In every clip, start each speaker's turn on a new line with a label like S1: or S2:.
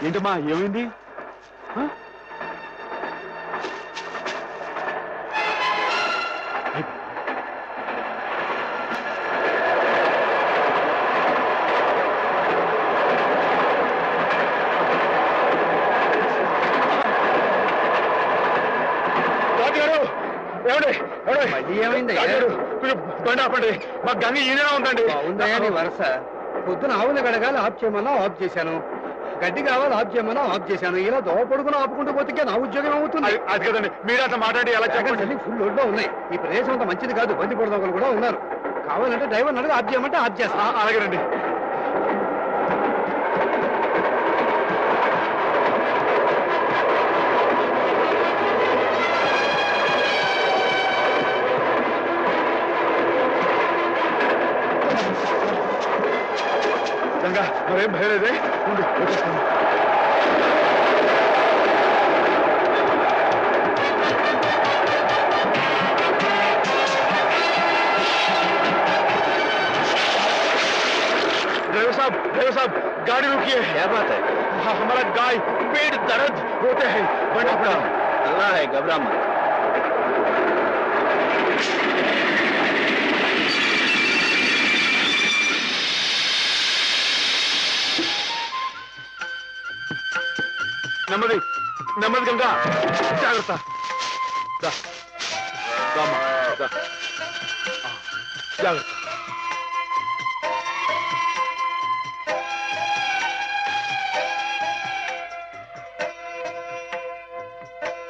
S1: ఏంటమ్మా ఏమైంది?
S2: ఏమైంది?
S1: బండి ఆపండి, మా గంగ ఈయన ఉందండి.
S2: ఉందయ్యా నీ వరస. పొద్దున ఆవులు గడగాలి ఆఫ్ చేయమన్నా ఆఫ్ చేశాను, గడ్డి కావాలి ఆఫ్ చేయమన్నా ఆఫ్ చేశాను. ఇలా దోవ పొడుగున ఆపుకుంటూ పోతే నా ఉద్యోగం అవుతుంది.
S1: అది కదండి, మీరు అట్లా మాట్లాడి ఎలా చెప్పండి.
S2: ఫుల్ లోడ్లో ఉన్నాయి. ఈ ప్రదేశం అంతా మంచిది కాదు, బంది పొడదొకలు కూడా ఉన్నారు. కావాలంటే డ్రైవర్ అడుగు ఆఫ్ చేయమంటే ఆఫ్ చేస్తా.
S1: అలాగేనండి. గంగా మరేం భయలేదే, ఉండు వచ్చేస్తాను. ड्राइवर साहब गाड़ी रुकिए।
S2: क्या बात है?
S1: हमारा गाय पेट दर्द होते हैं, बड़ा बड़ा।
S2: अल्लाह है, घबरा मत।
S1: నెమ్మది నెమ్మది గంగా, జాగ్రత్త. జాగ్రత్త.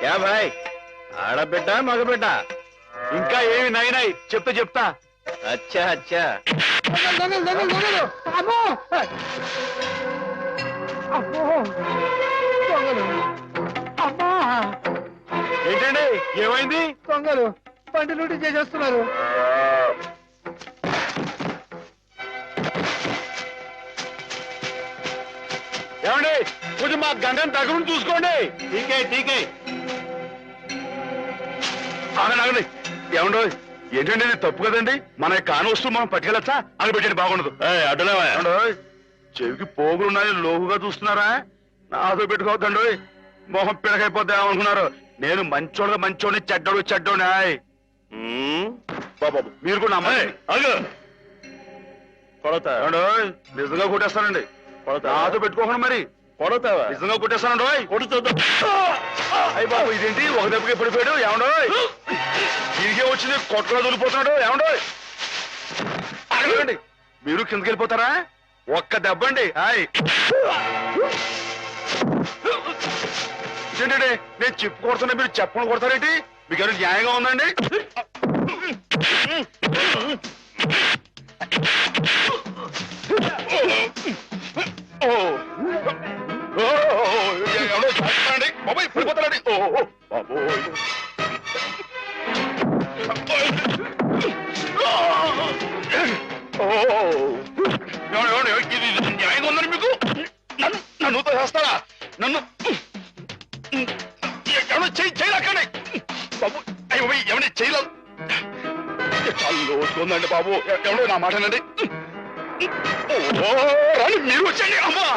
S2: क्या भाई, ఆడబిడ్డ మగబిడ్డ?
S1: ఇంకా ఏమి నాయనాయి, చెప్తా.
S2: అచ్చా అచ్చా.
S1: ఏంటండి ఏమైంది?
S2: దొంగలు బండి లూటీ చేసేస్తున్నారు.
S1: ఏమండి కొంచెం మా గంగని దగ్గర చూసుకోండి. టీకే ఆగండి. ఏమండో ఏంటండి ఇది తప్పు కదండి, మన కాని వస్తువు మనం పట్టుకెళ్ళచ్చా? అది పెట్టండి, బాగుండదు.
S2: అడ్డులేవా?
S1: చెవికి పోగులున్నాయి, లోగుగా చూస్తున్నారా? నాతో పెట్టుకోవద్దండి, మొహం పిడకైపోద్ది ఏమనుకున్నారు? నేను మంచోడిని చెడ్డోని. బాబు మీరు కూడా నిజంగా కొట్టేస్తానండి. నాతో పెట్టుకోకుండా మరి
S2: కొడతావా?
S1: నిజంగా కొట్టేస్తానండి.
S2: కొడుతుందా?
S1: అయ్యి బాబు ఇదేంటి ఒక దెబ్బకి పడిపోయాడు? ఏమండో తిరిగే వచ్చింది, కొట్టుకుని దొరికిపోతున్నాడు. ఏమండో అడగండి, మీరు కిందకి వెళ్ళిపోతారా? ఒక్క దెబ్బ అండి. ఏంటండి నేను చెప్పు కొడుతున్నా, మీరు చెప్పకుండా కొడతారేంటి? మీకు ఎవరు న్యాయంగా ఉందండి? ఎవడో చేస్తానండి బాబాయ్, పడిపోతానండి. బాబోయ్ ఇది న్యాయంగా ఉందని మీకు? నన్ను చేస్తారా? నన్ను ఎవడో చేయలేకండి బాబు. ఎవరి చేయలేదు, చాలా లోతుందండి బాబు. ఎవడో నా మాటనండి. రాని మీరు వచ్చండి. అమ్మా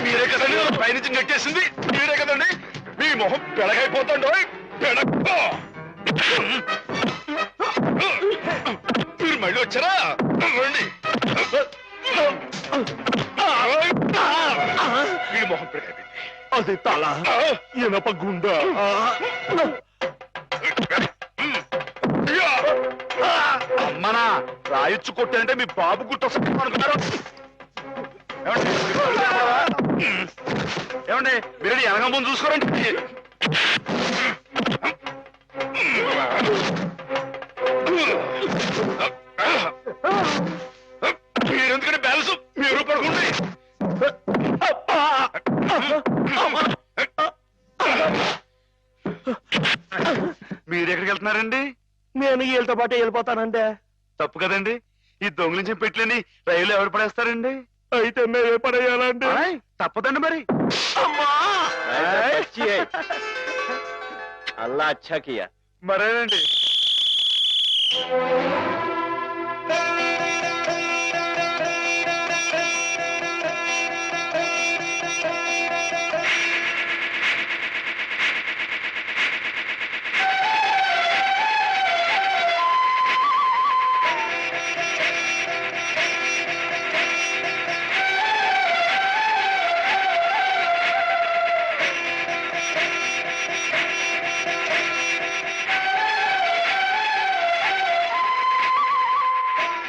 S1: మీరే కదండి పైనుంచి నెట్టేసింది, మీరే కదండి. మీ మొహం పెడగైపోతాండో. మీరు మళ్ళీ వచ్చారా? రండి. మీ మొహం పెడగైపోయింది. అది తల ఇనప గుండ. అమ్మనా రాయొచ్చు కొట్టారంటే మీ బాబు గుర్తొస్తా అనుకున్నారు. ఏమండి మీరు వెనక ముందు చూసుకోరండి. మీరు ఎక్కడికి వెళ్తున్నారండి?
S3: నేను వీళ్ళతో పాటు వెళ్ళిపోతానంటే.
S1: తప్పు కదండి, ఈ దొంగిలించిన పెట్లని రైలు ఎవరు పడేస్తారండి?
S3: అయితే మేమే పడేయాలండి.
S1: ఆయ్, తప్పదండి మరి.
S3: అల్లా అచ్చా కియా.
S1: మరేనండి.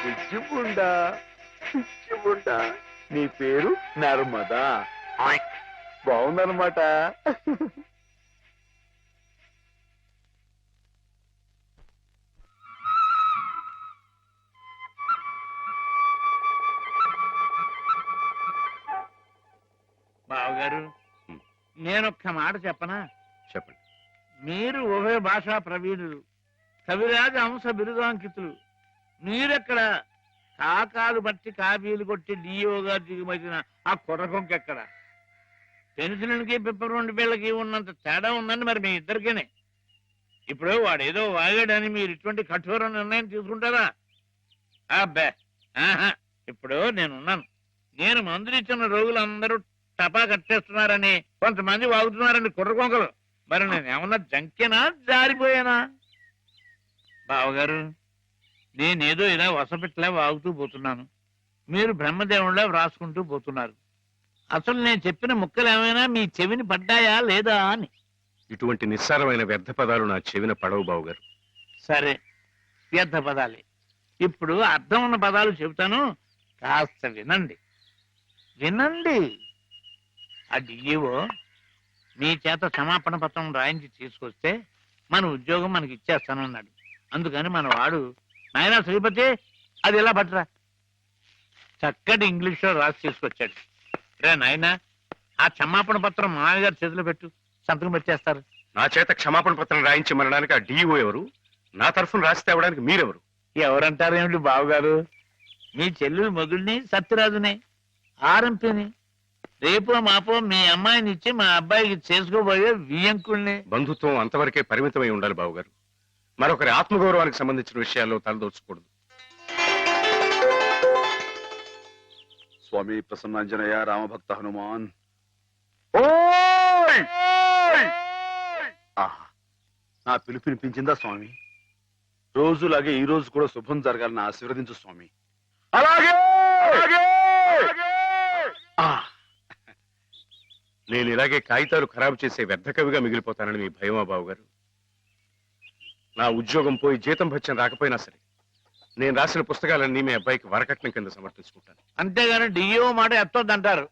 S3: పిచ్చిబుండా, పిచ్చిబుండా, నీ పేరు నర్మదా. బాగుందన్నమాట.
S4: బావగారు, నేనొక్క మాట చెప్పనా?
S1: చెప్పండి.
S4: మీరు ఉభయ భాషా ప్రవీణులు, కవిరాజ అంశ బిరుదాంకితులు. మీరెక్కడ కాకాలు బట్టి కాపీలు కొట్టి డిఓ గారు దిగుమతిన ఆ కుర్రకొంకెక్కడ? పెన్సిల్కి పిప్పర్ బిళ్ళకి ఉన్నంత తేడా ఉందండి మరి మీ ఇద్దరికేనే. ఇప్పుడు వాడేదో వాగాడని మీరు ఇటువంటి కఠోర నిర్ణయం తీసుకుంటారా? అబ్బే, ఆహా. ఇప్పుడు నేనున్నాను. నేను మందులు ఇచ్చిన రోగులందరూ టపా కట్టేస్తున్నారని కొంతమంది వాగుతున్నారని కుర్రకొంకలు. మరి నేనేమన్నా జంకేనా, జారిపోయానా? బావగారు, నేనేదో ఇలా వసపెట్టలే వాగుతూ పోతున్నాను, మీరు బ్రహ్మదేవుళ్ళ వ్రాసుకుంటూ పోతున్నారు. అసలు నేను చెప్పిన ముక్కలు ఏమైనా మీ చెవిని పడ్డాయా లేదా అని.
S5: ఇటువంటి నిస్సారమైన వ్యర్థ పదాలు నా చెవిన పడవు బావుగారు.
S4: సరే, వ్యర్థ పదాలే. ఇప్పుడు అర్థం ఉన్న పదాలు చెబుతాను, కాస్త వినండి. వినండి. ఆ డిఈఓ మీ చేత క్షమాపణ పత్రం రాయించి తీసుకొస్తే మన ఉద్యోగం మనకి ఇచ్చేస్తానన్నాడు. అందుకని మన వాడు, నాయనా శ్రీపతి, అది ఎలా పట్టరా, చక్కటి ఇంగ్లీష్లో రాసి తీసుకొచ్చాడు. రే నాయనా, ఆ క్షమాపణ పత్రం మామయ్య గారి చేతిలో పెట్టు, సంతకం పెట్టేస్తారు.
S5: నా చేత క్షమాపణ పత్రం రాయించమనడానికి ఆ డిఓ ఎవరు? నా తరఫున రాసి తేవడానికి మీరెవరు?
S4: ఎవరంటారు ఏమిటి బావగారు? మీ చెల్లెలు మొగుడిని, సత్యరాజుని, ఆర్ఎంపీని. రేపో మాపో మీ అమ్మాయిని ఇచ్చి మా అబ్బాయికి చేసుకోబోయే వియ్యంకుల్ని.
S5: బంధుత్వం అంతవరకే పరిమితమై ఉండాలి బావుగారు. మరొకరి ఆత్మగౌరవానికి సంబంధించిన విషయాల్లో తలదోచకూడదు.
S1: స్వామి ప్రసన్నాంజనేయ రామభక్త హనుమాన్. ఆహా, నా పిలుపు వినిపించిందా స్వామి? రోజులాగే ఈ రోజు కూడా శుభం జరగాలని ఆశీర్వదించు స్వామి. అలాగే.
S5: నేను ఇలాగే కాగితాలు ఖరాబు చేసే వ్యర్థ కవిగా మిగిలిపోతానని మీ భయమా బావుగారు? నా ఉద్యోగం పోయి జీతం భత్యం రాకపోయినా సరే నేను రాసిన పుస్తకాలన్నీ మీ అబ్బాయికి వరకట్నం కింద సమర్పించుకుంటాను.
S4: అంతేగాని డిఓ మాట ఎత్తొద్దంటారు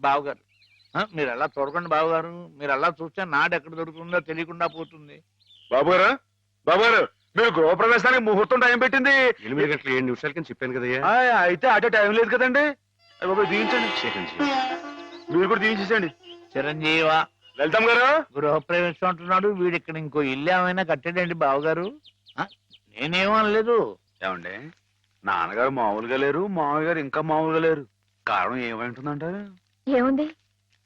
S4: బావగారు. మీరు ఎలా చూడకండి బావగారు, మీరు ఎలా చూస్తే నాడు ఎక్కడ దొరుకుతుందో తెలియకుండా పోతుంది.
S1: బాబుగారు, బాబుగారు, మీరు గృహప్రవేశానికి ముహూర్తం టైం పెట్టింది
S5: 8 గంటల 7 నిమిషాలకి చెప్పాను కదయ్యా.
S1: అయితే అటే టైం లేదు కదండి. బాబు దీవించండి,
S5: చిరంజీవి.
S1: మీరు కూడా దీవించేసండి.
S4: చిరంజీవా,
S1: వెళ్తాం గారు.
S4: గృహప్రవేశం అంటున్నాడు వీడు, ఇక్కడ ఇంకో ఇల్లు ఏమైనా కట్టాడండి బావగారు? నేనేమో అనలేదు.
S1: ఏమండి, నాన్నగారు మామూలుగా లేరు, మామయ్య గారు ఇంకా మామూలుగా లేరు. కారణం ఏమైంటుందంటారు?
S6: ఏముంది,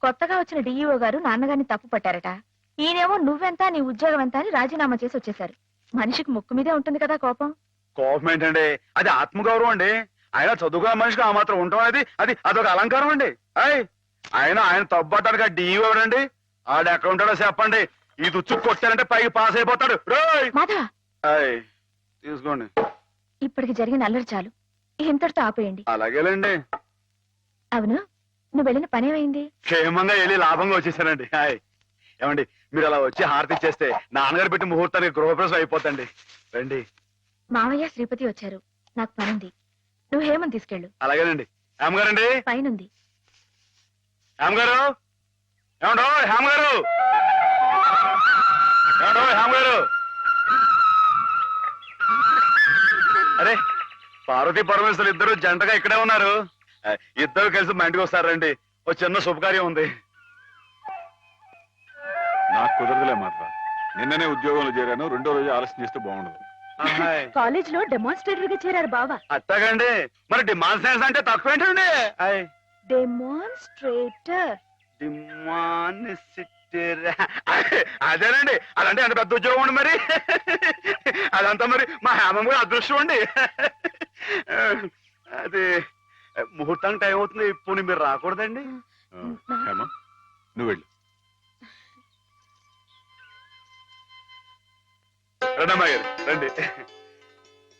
S6: కొత్తగా వచ్చిన డిఈఓ గారు నాన్నగారిని తప్పు పట్టారట. ఈయనేమో నువ్వెంత నీ ఉద్యోగం ఎంత అని రాజీనామా చేసి వచ్చేశారు. మనిషికి ముక్కు మీదే ఉంటుంది కదా కోపం.
S1: కోపం ఏంటండి, అది ఆత్మగౌరవం అండి. ఆయన చదువుకున్న మనిషికి ఆ మాత్రం ఉండటం అనేది అదొక అలంకారం అండి. ఆయన తప్పు పట్టాడు కదా డిఈఓ ఎవడండి? ఆడు ఎక్కడ ఉంటాడో చెప్పండి. ఈ దుచ్చు కొట్టారంటే పైకి పాస్ అయిపోతాడు.
S6: మాధవ,
S1: తీసుకోండి.
S6: ఇప్పటికి జరిగిన అల్లరి చాలు, ఇంతటితో ఆపేయండి.
S1: అలాగేలేండి.
S6: అవును, నువ్వు వెళ్ళిన పనేమైంది?
S1: క్షేమంగా వెళ్ళి లాభంగా వచ్చేసానండి. ఏమండి, మీరు అలా వచ్చి హారతి ఇచ్చేస్తే నాన్నగారు పెట్టి ముహూర్తానికి గృహప్రవేశం అయిపోతండి. రండి.
S6: మావయ్య శ్రీపతి వచ్చారు, నాకు పనుంది. నువ్వు హేమని తీసుకెళ్ళు.
S1: అలాగేనండి. హేమగారండి,
S6: పైనుంది.
S1: హేమగారు, ఏమండో హేమగారు, ఏమండో హేమగారు. అరే, పార్వతీ పరమేశ్వరు ఇద్దరు జంటగా ఇక్కడే ఉన్నారు. ఇద్దరు కలిసి మా ఇంటికి వస్తారండి. ఓ చిన్న శుభకార్యం ఉంది.
S7: నాకు కుదరదులే మాట. నిన్ననే ఉద్యోగంలో చేరాను, రెండో రోజు ఆలస్యం చేస్తే బాగుండదు.
S1: ఆహాయ్.
S6: కాలేజ్ లో డెమాన్స్ట్రేటర్ గా చేరారు బావా.
S1: అట్టగండి, మరి డిమాండ్ సైన్స్ అంటే తక్కువ ఏంటండి?
S6: డెమాన్స్ట్రేటర్.
S1: అదేనండి, అదంటే అంత పెద్ద ఉద్యోగం అండి మరి. అదంతా మరి మా హేమం కూడా అదృష్టం అండి. అది ముహూర్తానికి టైం అవుతుంది, ఇప్పుడు మీరు రాకూడదండి.
S7: హేమ, నువ్వు వెళ్ళు.
S1: రండమ్మా గారు రండి.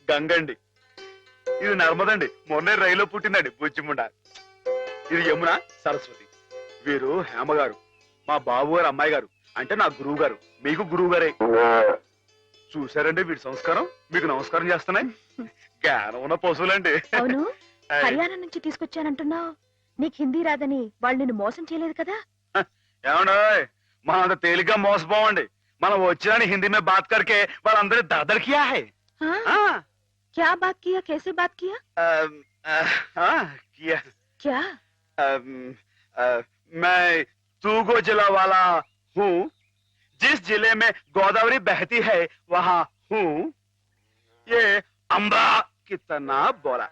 S1: గంగండి, ఇది నర్మదండి, మొన్నే రైల్లో పుట్టిందండి బుజ్జిముండ. ఇది యమున, సరస్వతి. వీరు హేమ గారు, మా బాబు గారు అమ్మాయి గారు, అంటే నా గురువు గారు, మీకు గురువు గారే. చూసారండి వీడి సంస్కారం, మీకు నమస్కారం చేస్తున్నాయి. జ్ఞానం ఉన్న పశువులండి.
S6: అవును, హర్యానా నుంచి తీసుకొచ్చానంటున్నావు. నీకు హిందీ రాదని వాళ్ళు నిన్ను మోసం చేయలేదు కదా?
S1: ఏమండో, మనం అంత తేలిగ్గా మోసపోవండి. మనం వచ్చిన హిందీ మే బాత్ కరికే వాళ్ళందరి దర్దర్ కియా హై.
S6: क्या बात किया, कैसे बात किया?
S1: किया
S6: क्या?
S1: मैं तूगो जिला वाला हूँ, जिस जिले में गोदावरी बहती है वहाँ हूँ. ये अम्बा कितना बोला,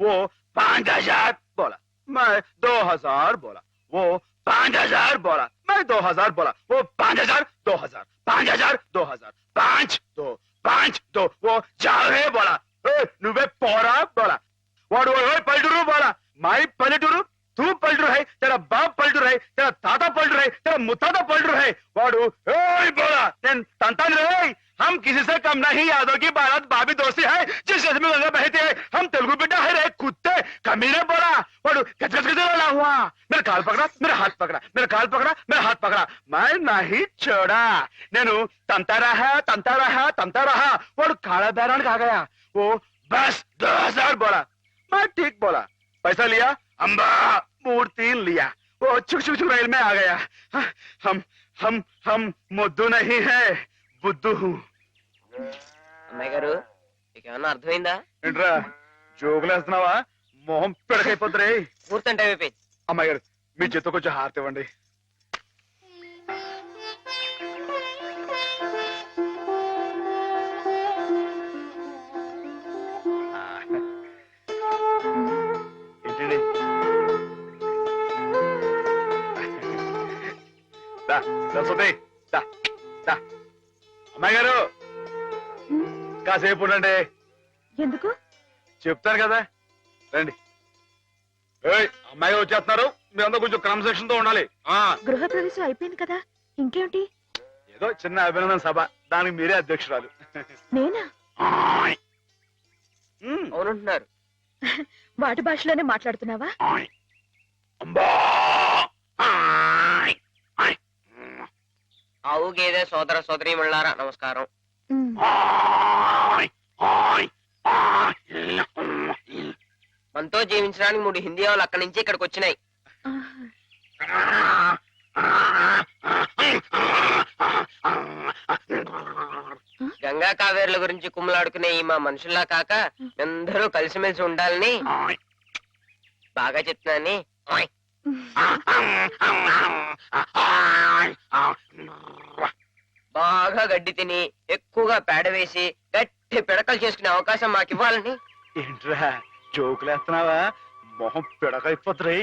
S1: वो 5000 बोला, मैं 2000 बोला, वो 5000 बोला, मैं 2000 बोला, वो 5000 2000 5000 2000 5 2 5 2 वो जावे बोला. నువ్వే పోరా बोला. వాడు పల్లెటూరు बोला. మై పల్లెటూరు, तू पलटू है, तेरा बाप पलटू है, तेरा ताता पलटू है, तेरा मुताता पलटू है. वाडू बोला तंता रे, हम किसी से कम नहीं, यादों की बारात भाभी दोस्ती है, जिस देश में गंगा बहती है, हम तेलुगु बेटा है रे कुत्ते. कमीने बोला. वाडू गजगज गजला हुआ. मेरा काल पकड़ा, मेरा हाथ पकड़ा, मेरा काल पकड़ा, मेरा हाथ पकड़ा. मैं नहीं छोड़ा. నేను तंता रहा. वाडू काला बैरान आ गया. वो बस 2000 बोला. मैं ठीक बोला. पैसा लिया, अम्बा मूर्ति लिया. वो छुक छुक छुक रेल में आ गया. हम मुद्दू नहीं है, बुद्धू हूँ.
S8: అమ్మాయి గారు మీకు ఏమన్నా అర్థమైందా?
S1: ఏంట్రా జోకులేస్తున్నావా? మొహం పెడకైపోతురే.
S8: పూర్తి టైం అయిపోయింది.
S1: అమ్మాయి గారు మీ చేత కొంచెం హారతి ఇవ్వండి. ఏంటండి? దా, సరస్వతి, దా, దా. అమ్మాయి గారు కాసేపు ఉండండి,
S6: ఎందుకు?
S1: చెప్తాను కదా, రండి. అమ్మాయి గారు వచ్చేస్తున్నారు, మీరంతా కొంచెం క్రమశిక్షణ తో ఉండాలి.
S6: గృహ ప్రవేశం అయిపోయింది కదా, ఇంకేమిటి?
S1: ఏదో చిన్న అభినందన సభ, దానికి మీరే అధ్యక్షురాలు.
S6: నేనా?
S8: అవునంటున్నారు.
S6: వాటి భాషలోనే మాట్లాడుతున్నావా?
S8: ఆవు గేదె సోదర సోదరీమణులారా నమస్కారం. మనతో జీవించడానికి 3 హిందీ వాళ్ళు అక్కడి నుంచి ఇక్కడికి వచ్చినాయి. గంగా కావేరుల గురించి కుమ్మలాడుకునే ఈ మా మనుషుల్లా కాక అందరూ కలిసిమెలిసి ఉండాలని బాగా చెప్తున్నాని. బాగా గడ్డి తిని ఎక్కువగా పేడ వేసి గట్టి పిడకలు చేసుకునే అవకాశం మాకు ఇవ్వాలని.
S1: ఏంట్రా జోకులేస్తున్నావా? మొహం పిడకైపోతురే.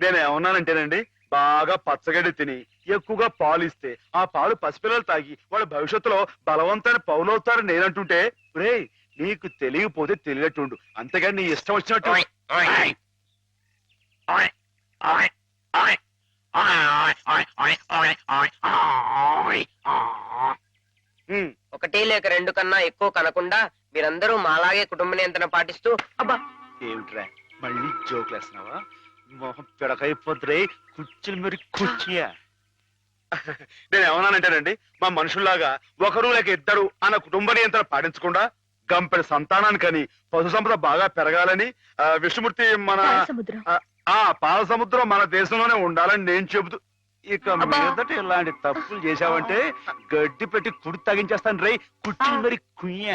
S1: నేనేమన్నానంటేనండి, బాగా పచ్చగడ్డి తిని ఎక్కువగా పాలు ఇస్తే ఆ పాలు పసిపిల్లలు తాగి వాళ్ళ భవిష్యత్తులో బలవంతమైన పౌలవుతారని నేనంటుంటే, రే నీకు తెలియకపోతే తెలియట్టుండు, అంతేగాని నీ ఇష్టం వచ్చినట్టు.
S8: ఒకటి లేక 2 కన్నా ఎక్కువ కనకుండా మీరందరూ మాలాగే కుటుంబ నియంత్రణ పాటిస్తూ.
S1: అబ్బా ఏమిట్రా మళ్ళీ జోకులేస్తున్నావా? మొహం పిడకైపోతురే. కుర్చీలు మరి కుర్చీయా? నేనేమన్నానంటేనండి, మా మనుషుల్లాగా ఒకరు లేక ఇద్దరు అన్న కుటుంబ నియంత్రణ పాటించకుండా గంపెడి సంతానానికని పశు సంపద బాగా పెరగాలని విష్ణుమూర్తి మన పాల సముద్రం మన దేశంలోనే ఉండాలని నేను చెబుతూ, ఇక మీదట ఇలాంటి తప్పులు చేశావంటే గడ్డి పెట్టి కుడి తగించేస్తాను రే. కుర్చీలు మరి కుయ్యా.